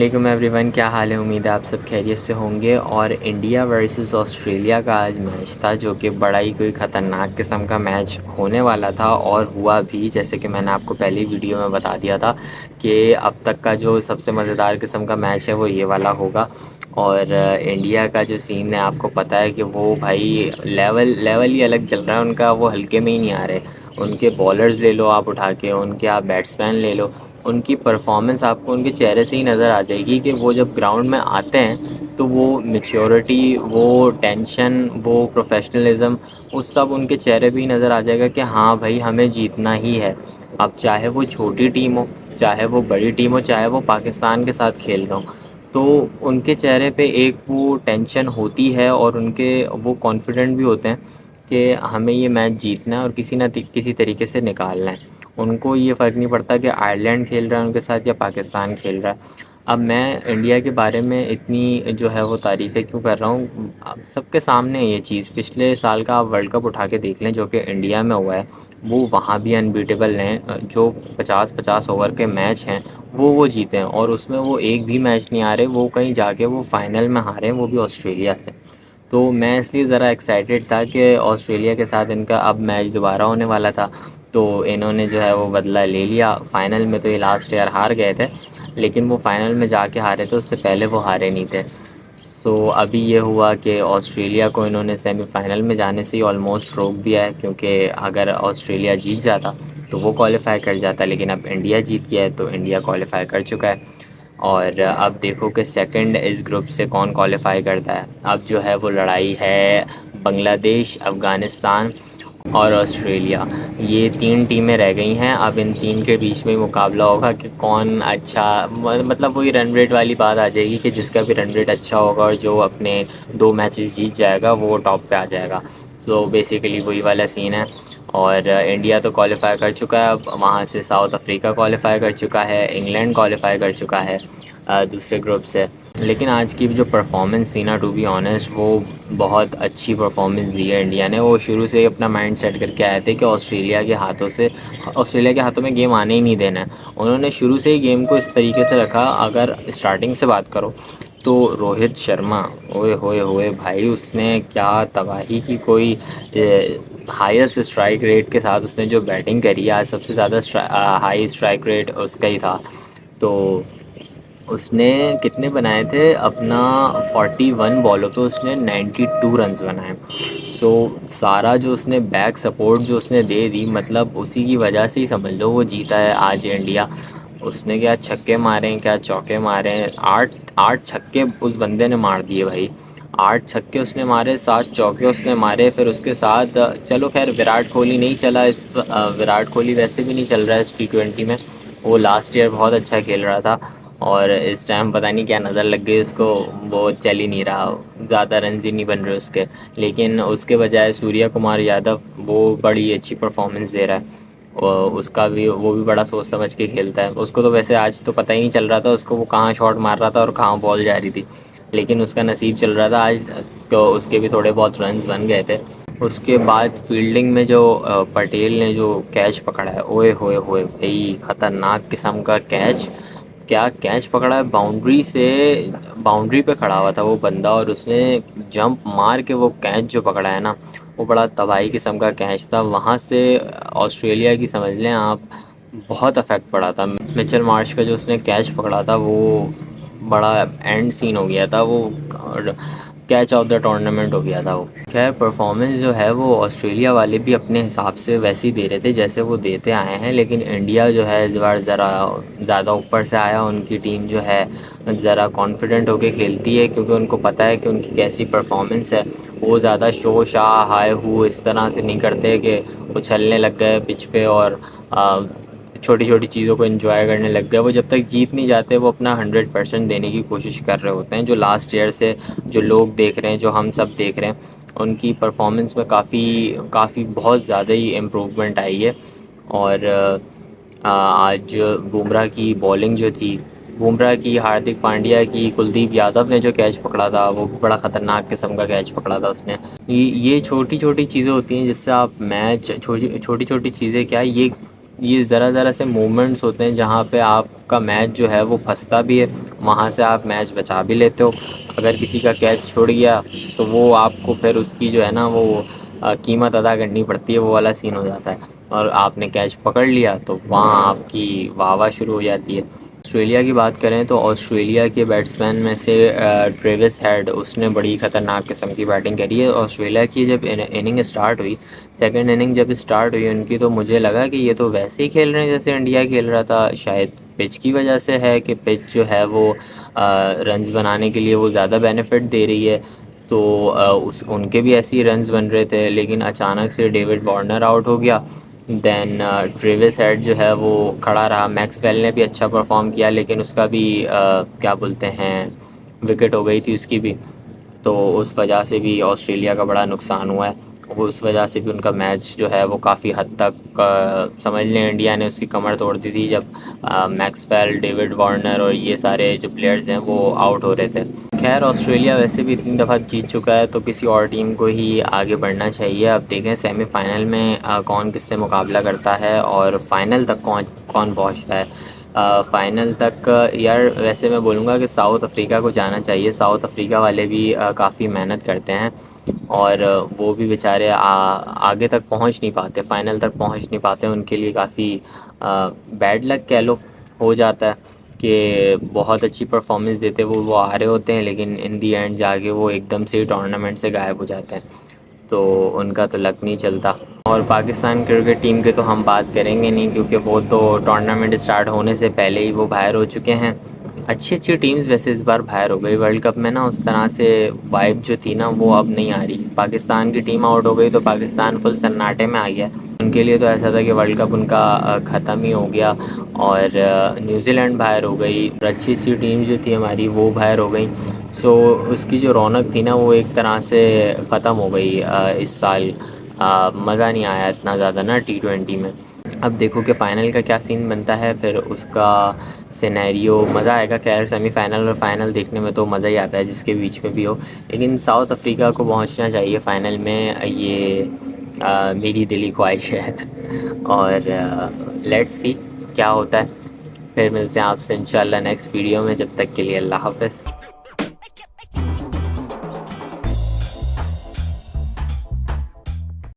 वालेकुम एवरीवन, क्या हाल है। उम्मीद है आप सब खैरियत से होंगे। और इंडिया वर्सेस ऑस्ट्रेलिया का आज मैच था, जो कि बड़ा ही कोई ख़तरनाक किस्म का मैच होने वाला था और हुआ भी। जैसे कि मैंने आपको पहली वीडियो में बता दिया था कि अब तक का जो सबसे मज़ेदार किस्म का मैच है वो ये वाला होगा। और इंडिया का जो सीन है आपको पता है कि वो भाई लेवल लेवल ही अलग चल रहा है उनका। वो हल्के में ही नहीं आ रहे। उनके बॉलर्स ले लो आप उठा के, उनके आप बैट्समैन ले लो, उनकी परफॉर्मेंस आपको उनके चेहरे से ही नज़र आ जाएगी कि वो जब ग्राउंड में आते हैं तो वो मैच्योरिटी, वो टेंशन, वो प्रोफेशनलिज्म, वो सब उनके चेहरे पे ही नज़र आ जाएगा कि हाँ भाई हमें जीतना ही है। अब चाहे वो छोटी टीम हो, चाहे वो बड़ी टीम हो, चाहे वो पाकिस्तान के साथ खेल रहा हो, तो उनके चेहरे पे एक वो टेंशन होती है और उनके वो कॉन्फिडेंट भी होते हैं कि हमें ये मैच जीतना है और किसी ना किसी तरीके से निकालना है। उनको ये फ़र्क नहीं पड़ता कि आयरलैंड खेल रहा है उनके साथ या पाकिस्तान खेल रहा है। अब मैं इंडिया के बारे में इतनी जो है वो तारीफ़ें क्यों कर रहा हूँ, सबके सामने है ये चीज़। पिछले साल का आप वर्ल्ड कप उठा के देख लें जो कि इंडिया में हुआ है, वो वहाँ भी अनबीटेबल हैं। जो 50-50 ओवर के मैच हैं वो जीते हैं और उसमें वो एक भी मैच नहीं हारे। वो कहीं जाके वो फ़ाइनल में हारे हैं, वो भी ऑस्ट्रेलिया से। तो मैं इसलिए ज़रा एक्साइटेड था कि ऑस्ट्रेलिया के साथ इनका अब मैच दोबारा होने वाला था, तो इन्होंने जो है वो बदला ले लिया। फ़ाइनल में तो ये लास्ट ईयर हार गए थे, लेकिन वो फ़ाइनल में जाके हारे थे, उससे पहले वो हारे नहीं थे। सो अभी ये हुआ कि ऑस्ट्रेलिया को इन्होंने सेमीफ़ाइनल में जाने से ही ऑलमोस्ट रोक दिया है, क्योंकि अगर ऑस्ट्रेलिया जीत जाता तो वो क्वालिफ़ाई कर जाता, लेकिन अब इंडिया जीत गया है तो इंडिया क्वालिफ़ाई कर चुका है। और अब देखो कि सेकंड इस ग्रुप से कौन क्वालिफ़ाई करता है। अब जो है वो लड़ाई है बांग्लादेश, अफ़गानिस्तान और ऑस्ट्रेलिया। ये 3 टीमें रह गई हैं। अब इन 3 के बीच में ही मुकाबला होगा कि कौन अच्छा, मतलब वही रन रेट वाली बात आ जाएगी कि जिसका भी रन रेट अच्छा होगा और जो अपने 2 मैचेस जीत जाएगा वो टॉप पे आ जाएगा। तो बेसिकली वही वाला सीन है। और इंडिया तो क्वालिफ़ाई कर चुका है, अब वहाँ से साउथ अफ्रीका क्वालिफ़ाई कर चुका है, इंग्लैंड क्वालिफ़ाई कर चुका है दूसरे ग्रुप से। लेकिन आज की जो परफॉर्मेंस थी ना, टू बी ऑनेस्ट, वो बहुत अच्छी परफॉर्मेंस दी है इंडिया ने। वो शुरू से ही अपना माइंड सेट करके आए थे कि ऑस्ट्रेलिया के हाथों में गेम आने ही नहीं देना है। उन्होंने शुरू से ही गेम को इस तरीके से रखा। अगर स्टार्टिंग से बात करो तो रोहित शर्मा, ओए होए होए भाई, उसने क्या तबाही की। कोई हाईएस्ट स्ट्राइक रेट के साथ उसने जो बैटिंग करी, आज सबसे ज़्यादा हाई स्ट्राइक रेट उसका ही था। तो उसने कितने बनाए थे अपना, 41 बॉलों पे उसने 92 रन्स बनाए। सो सारा जो उसने बैक सपोर्ट जो उसने दे दी, मतलब उसी की वजह से ही समझ लो वो जीता है आज इंडिया। उसने क्या छक्के मारे हैं, क्या चौके मारे हैं। आठ आठ छक्के उस बंदे ने मार दिए भाई। 8 छक्के उसने मारे, 7 चौके उसने मारे। फिर उसके साथ चलो खैर विराट कोहली नहीं चला विराट कोहली वैसे भी नहीं चल रहा है इस T20 में। वो लास्ट ईयर बहुत अच्छा खेल रहा था और इस टाइम पता नहीं क्या नज़र लग गई उसको, वो चल ही नहीं रहा, ज़्यादा रन ही नहीं बन रहे उसके। लेकिन उसके बजाय सूर्या कुमार यादव, वो बड़ी अच्छी परफॉर्मेंस दे रहा है। और उसका भी, वो भी बड़ा सोच समझ के खेलता है। उसको तो वैसे आज तो पता ही नहीं चल रहा था उसको, वो कहाँ शॉट मार रहा था और कहाँ बॉल जा रही थी, लेकिन उसका नसीब चल रहा था आज, तो उसके भी थोड़े बहुत रन्स बन गए थे। उसके बाद फील्डिंग में जो पटेल ने जो कैच पकड़ा है, ओए होए होए भाई, ख़तरनाक किस्म का कैच। क्या कैच पकड़ा है, बाउंड्री से, बाउंड्री पे खड़ा हुआ था वो बंदा और उसने जंप मार के वो कैच जो पकड़ा है ना, वो बड़ा तबाही किस्म का कैच था। वहाँ से ऑस्ट्रेलिया की समझ लें आप, बहुत अफेक्ट पड़ा था। मिचेल मार्श का जो उसने कैच पकड़ा था वो बड़ा एंड सीन हो गया था, वो कैच ऑफ द टूर्नामेंट हो गया था वो। खैर परफॉर्मेंस जो है वो ऑस्ट्रेलिया वाले भी अपने हिसाब से वैसे ही दे रहे थे जैसे वो देते आए हैं, लेकिन इंडिया जो है इस बार ज़रा ज़्यादा ऊपर से आया। उनकी टीम जो है ज़रा कॉन्फिडेंट होके खेलती है, क्योंकि उनको पता है कि उनकी कैसी परफॉर्मेंस है। वो ज़्यादा शो शाह हाय हू इस तरह से नहीं करते कि उछलने लग गए पिच पे और छोटी छोटी चीज़ों को एंजॉय करने लग गए। वो जब तक जीत नहीं जाते वो अपना 100% देने की कोशिश कर रहे होते हैं। जो लास्ट ईयर से जो लोग देख रहे हैं, जो हम सब देख रहे हैं, उनकी परफॉर्मेंस में काफ़ी काफ़ी बहुत ज़्यादा ही इम्प्रूवमेंट आई है। और आज बुमराह की बॉलिंग जो थी, बुमराह की, हार्दिक पांड्या की, कुलदीप यादव ने जो कैच पकड़ा था वो भी बड़ा ख़तरनाक किस्म का कैच पकड़ा था उसने। ये छोटी छोटी चीज़ें होती हैं जिससे आप मैच, छोटी छोटी चीज़ें क्या, ये ज़रा ज़रा से मोमेंट्स होते हैं जहाँ पे आपका मैच जो है वो फंसता भी है वहाँ से आप मैच बचा भी लेते हो। अगर किसी का कैच छूट गया तो वो आपको फिर उसकी जो है ना वो कीमत अदा करनी पड़ती है, वो वाला सीन हो जाता है। और आपने कैच पकड़ लिया तो वहाँ आपकी वाह वाह शुरू हो जाती है। ऑस्ट्रेलिया की बात करें तो ऑस्ट्रेलिया के बैट्समैन में से ट्रेविस हेड, उसने बड़ी ख़तरनाक किस्म की बैटिंग करी है। ऑस्ट्रेलिया की जब इनिंग स्टार्ट हुई, सेकंड इनिंग जब स्टार्ट हुई उनकी, तो मुझे लगा कि ये तो वैसे ही खेल रहे हैं जैसे इंडिया खेल रहा था। शायद पिच की वजह से है कि पिच जो है वो रन्स बनाने के लिए वो ज़्यादा बेनिफिट दे रही है, तो उस उनके भी ऐसे ही रन्स बन रहे थे। लेकिन अचानक से डेविड वार्नर आउट हो गया, देन ट्रेविस हेड जो है वो खड़ा रहा। मैक्सवेल ने भी अच्छा परफॉर्म किया लेकिन उसका भी क्या बोलते हैं, विकेट हो गई थी उसकी भी, तो उस वजह से भी ऑस्ट्रेलिया का बड़ा नुकसान हुआ है। वो उस वजह से भी उनका मैच जो है वो काफ़ी हद तक समझ लें इंडिया ने उसकी कमर तोड़ दी थी, जब मैक्सवेल, डेविड वार्नर और ये सारे जो प्लेयर्स हैं वो आउट हो रहे थे। खैर ऑस्ट्रेलिया वैसे भी इतनी दफ़ा जीत चुका है तो किसी और टीम को ही आगे बढ़ना चाहिए। अब देखें सेमीफाइनल में कौन किससे मुकाबला करता है और फाइनल तक कौन कौन पहुंचता है। फ़ाइनल तक यार वैसे मैं बोलूँगा कि साउथ अफ्रीका को जाना चाहिए। साउथ अफ्रीका वाले भी काफ़ी मेहनत करते हैं और वो भी बेचारे आगे तक पहुंच नहीं पाते, फ़ाइनल तक पहुंच नहीं पाते। उनके लिए काफ़ी बैड लक कह लो हो जाता है कि बहुत अच्छी परफॉर्मेंस देते वो आ रहे होते हैं लेकिन इन दी एंड जाके वो एकदम से टूर्नामेंट से गायब हो जाते हैं, तो उनका तो लक नहीं चलता। और पाकिस्तान क्रिकेट टीम के तो हम बात करेंगे नहीं क्योंकि वो तो टूर्नामेंट स्टार्ट होने से पहले ही वो बाहर हो चुके हैं। अच्छी अच्छी टीम्स वैसे इस बार बाहर हो गई वर्ल्ड कप में ना, उस तरह से वाइब जो थी ना वो अब नहीं आ रही। पाकिस्तान की टीम आउट हो गई तो पाकिस्तान फुल सन्नाटे में आ गया। उनके लिए तो ऐसा था कि वर्ल्ड कप उनका ख़त्म ही हो गया। और न्यूजीलैंड बाहर हो गई, अच्छी अच्छी टीम जो थी हमारी वो बाहर हो गई। सो उसकी जो रौनक थी ना वो एक तरह से ख़त्म हो गई इस साल। मज़ा नहीं आया इतना ज़्यादा ना T20 में। अब देखो कि फ़ाइनल का क्या सीन बनता है, फिर उसका सिनेरियो मज़ा आएगा। खैर सेमीफाइनल और फाइनल देखने में तो मज़ा ही आता है जिसके बीच में भी हो, लेकिन साउथ अफ्रीका को पहुंचना चाहिए फ़ाइनल में, ये मेरी दिली ख्वाहिश है। और लेट्स सी क्या होता है। फिर मिलते हैं आपसे इंशाल्लाह नेक्स्ट वीडियो में, जब तक के लिए अल्लाह हाफ़िज़।